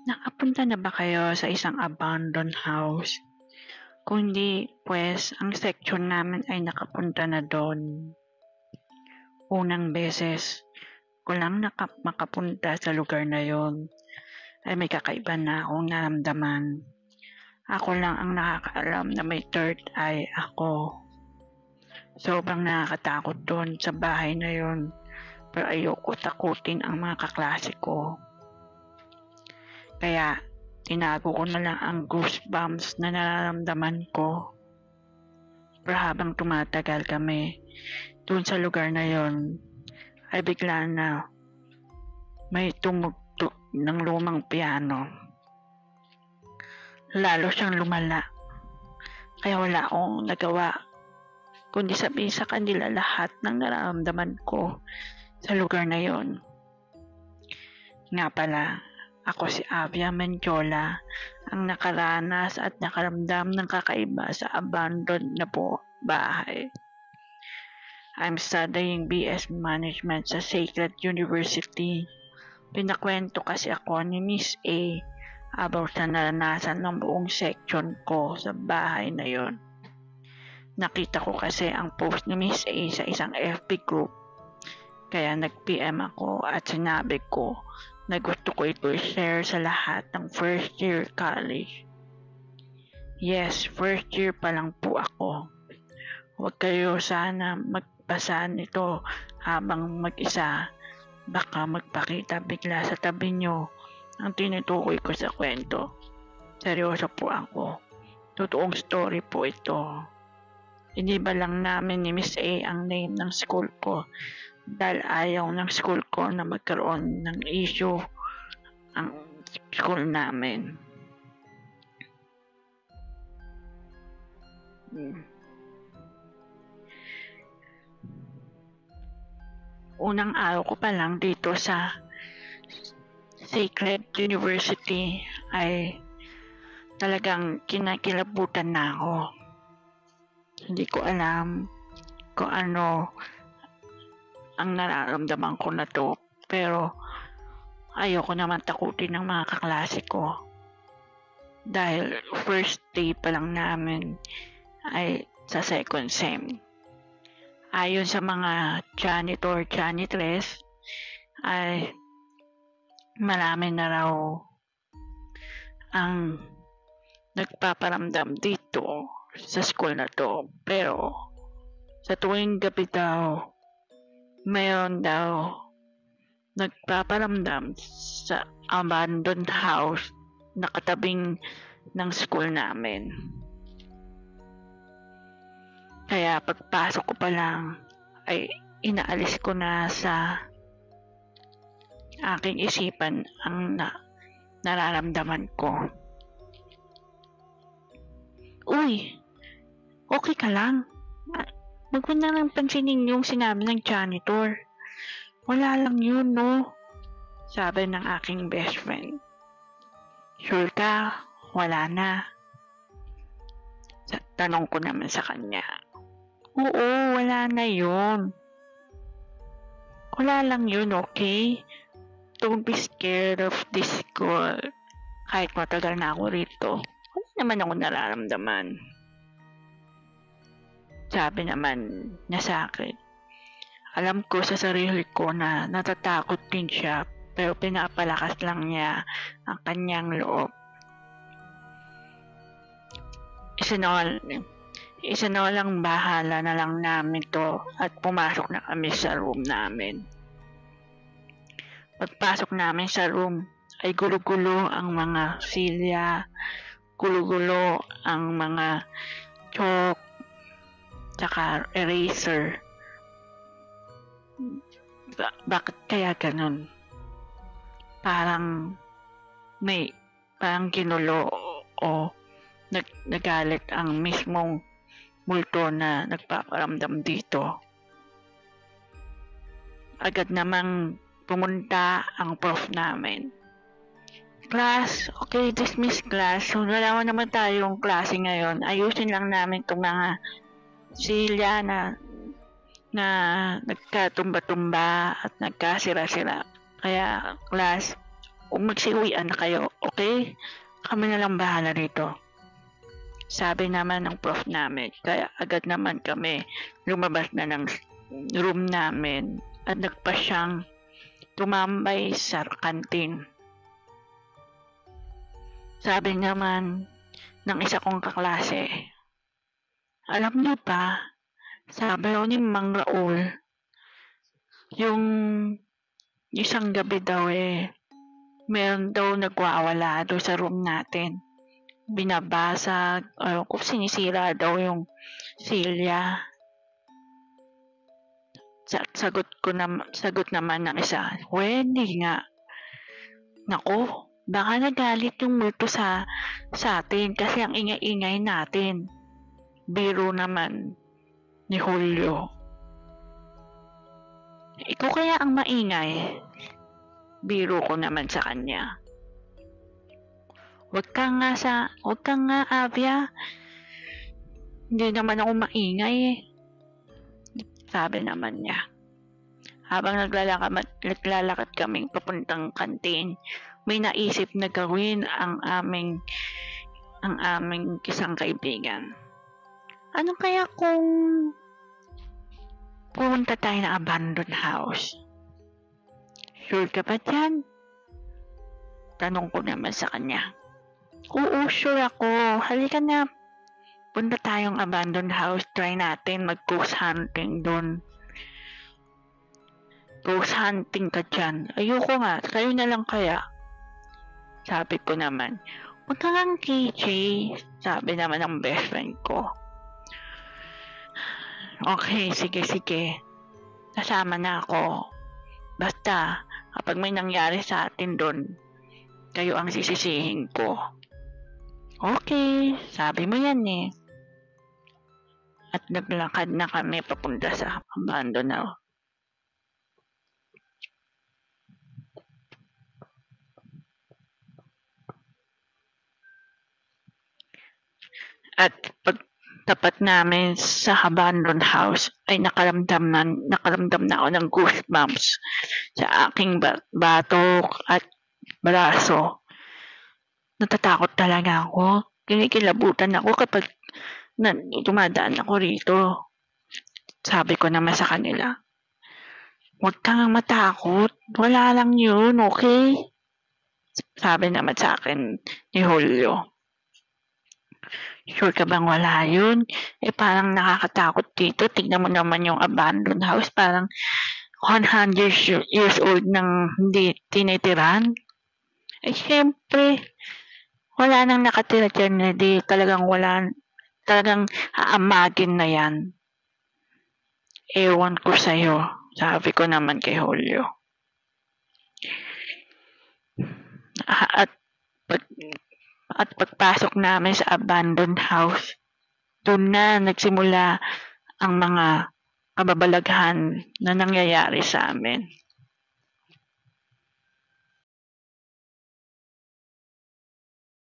Nakapunta na ba kayo sa isang abandoned house? Kung hindi, pues ang section namin ay nakapunta na doon. Unang beses ko lang makapunta sa lugar na yon ay may kakaiba na akong naramdaman. Ako lang ang nakakaalam na may third eye ako. Sobrang nakakatakot doon sa bahay na yon, pero ayoko takutin ang mga kaklase ko. Kaya tinago ko na lang ang goosebumps na nararamdaman ko. Pero habang tumatagal kami doon sa lugar na yon, ay bigla na may tumugtog ng lumang piano. Lalo siyang lumala. Kaya wala akong nagawa kundi sabihin sa kanila lahat ng nararamdaman ko sa lugar na yon. Nga pala, ako si Avia Mendiola, ang nakaranas at nakaramdam ng kakaiba sa abandoned na po bahay. I'm studying BS Management sa Sacred University. Pinakwento kasi ako ni Miss A about sa naranasan ng buong section ko sa bahay na yon. Nakita ko kasi ang post ni Miss A sa isang FB group. Kaya nag-PM ako at sinabi ko na gusto ko ito i-share sa lahat ng first year college. Yes, first year pa lang po ako. Huwag kayo sana magpasa nito habang mag-isa. Baka magpakita bigla sa tabi nyo ang tinutukoy ko sa kwento. Seryoso po ako. Totoong story po ito. Iniba lang namin ni Miss A ang name ng school ko dahil ayaw ng school ko na magkaroon ng issue ang school namin. Unang araw ko pa lang dito sa Sacred University ay talagang kinakilabutan na ako. Hindi ko alam kung ano ang nararamdaman ko na to, pero ayoko naman takutin ng mga kaklase ko. Dahil first day pa lang namin ay sa second sem. Ayon sa mga janitress ay marami na raw ang nagpaparamdam dito sa school na to, pero sa tuwing gabi daw mayroon daw nagpaparamdam sa abandoned house na katabing ng school namin. Kaya pagpasok ko pa lang ay inaalis ko na sa aking isipan ang nararamdaman ko. Uy, okay ka lang? Wag mo na lang pansinin yung sinabi ng janitor. Wala lang yun, no? Sabi ng aking best friend. Sure ka? Wala na? Tanong ko naman sa kanya. Oo, wala na yun. Wala lang yun, okay? Don't be scared of this school. Kahit matagal na ako rito, wala naman ako nararamdaman. Sabi naman niya sa akin. Alam ko sa sarili ko na natatakot din siya, pero pinapalakas lang niya ang kanyang loob. Isinawalang bahala na lang namin to at pumasok na kami sa room namin. Pagpasok namin sa room ay gulo-gulo ang mga silya, gulo-gulo ang mga chalk, tsaka eraser. Bakit kaya ganun? Parang ginulo o nagalit ang mismong multo na nagpaparamdam dito. Agad namang pumunta ang prof namin. Class, okay, dismiss class. So, wala naman tayong klase ngayon. Ayusin lang namin itong mga silya na nagkatumba-tumba at nagkasira-sira. Kaya, class, kung magsiuwian na kayo, Okay? Kami na lang bahala rito. Sabi naman ng prof namin, kaya agad naman kami lumabas na ng room namin at nagpa siyang tumambay sa kantin. Sabi naman ng isa kong kaklase, alam niyo ba, sabi raw ni Mang Raul, yung isang gabi daw meron daw nagwawala doon sa room natin. Binabasag, kung sinisira daw yung silya. Sagot naman ng isa, hindi nga. Naku, baka nagalit yung multo sa atin kasi ang ingay-ingay natin. Biro naman ni Julio. Ikaw kaya ang maingay? Biro ko naman sa kanya. Wag ka nga, Avia. Hindi naman ako maingay. Sabi naman niya. Habang naglalakad kaming papuntang kantin, may naisip na gawin ang aming isang kaibigan. Ano kaya kung pumunta tayo ng abandoned house? Sure ka ba dyan? Tanong ko naman sa kanya. Oo, sure ako. Halika na. Punta tayong abandoned house. Try natin mag-ghost hunting doon. Ghost hunting ka dyan. Ayoko nga. Kayo na lang kaya. Sabi ko naman. Huwag ka nga KJ. Sabi naman ng best friend ko. Okay, sige. Kasama na ako. Basta, kapag may nangyari sa atin doon, kayo ang sisisihin ko. Okay, sabi mo yan eh. At naglakad na kami papunta sa abandoned house. At pagtapat namin sa abandoned house ay nakaramdam na ako ng goosebumps sa aking batok at braso. Natatakot talaga ako. Kinikilabutan ako kapag dumadaan ako rito. Sabi ko naman sa kanila, huwag kang matakot. Wala lang yun, okay? Sabi naman sa akin ni Julio. Sure ka bang wala yun? Parang nakakatakot dito. Tignan mo naman yung abandoned house. Parang 100 years old nang hindi tinitiran. Siyempre, wala nang nakatira dyan. Hindi talagang talagang aamagin na yan. Ewan ko sa'yo. Sabi ko naman kay Julio. At pagpasok namin sa abandoned house, doon na nagsimula ang mga kababalaghan na nangyayari sa amin.